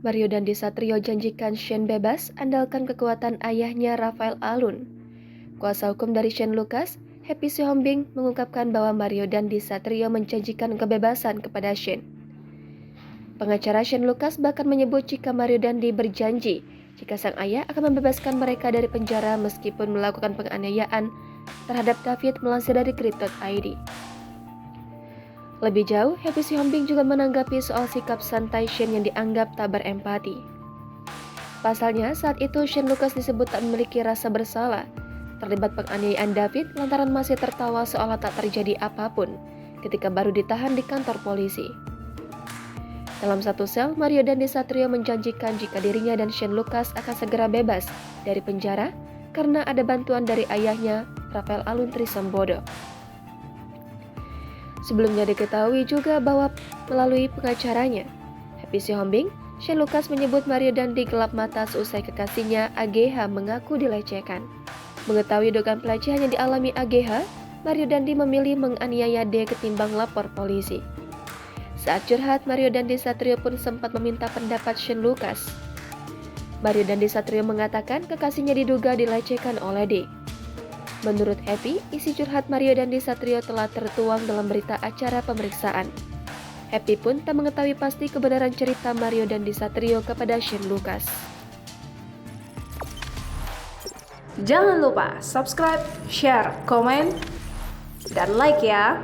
Mario Dandi Satrio janjikan Shane bebas, andalkan kekuatan ayahnya Rafael Alun. Kuasa hukum dari Shane Lucas, Happy Sihombing, mengungkapkan bahwa Mario Dandi Satrio menjanjikan kebebasan kepada Shane. Pengacara Shane Lucas bahkan menyebut jika Mario Dandi berjanji jika sang ayah akan membebaskan mereka dari penjara meskipun melakukan penganiayaan terhadap David, melansir dari Krip.id. Lebih jauh, Happy Sihombing juga menanggapi soal sikap santai Shane yang dianggap tak berempati. Pasalnya, saat itu Shane Lucas disebut tak memiliki rasa bersalah terlibat penganiayaan David lantaran masih tertawa seolah tak terjadi apapun ketika baru ditahan di kantor polisi. Dalam satu sel, Mario Dandi Satrio menjanjikan jika dirinya dan Shane Lucas akan segera bebas dari penjara karena ada bantuan dari ayahnya, Rafael Alun Trisambodo. Sebelumnya diketahui juga bahwa melalui pengacaranya, Happy Sihombing, Shane Lucas menyebut Mario Dandi gelap mata seusai kekasihnya AGH mengaku dilecehkan. Mengetahui dugaan pelecehan yang dialami AGH, Mario Dandi memilih menganiaya D ketimbang lapor polisi. Saat curhat, Mario Dandi Satrio pun sempat meminta pendapat Shane Lucas. Mario Dandi Satrio mengatakan kekasihnya diduga dilecehkan oleh D. Menurut Happy, isi curhat Mario Dandi Satrio telah tertuang dalam berita acara pemeriksaan. Happy pun tak mengetahui pasti kebenaran cerita Mario Dandi Satrio kepada Shane Lucas. Jangan lupa subscribe, share, komen, dan like ya!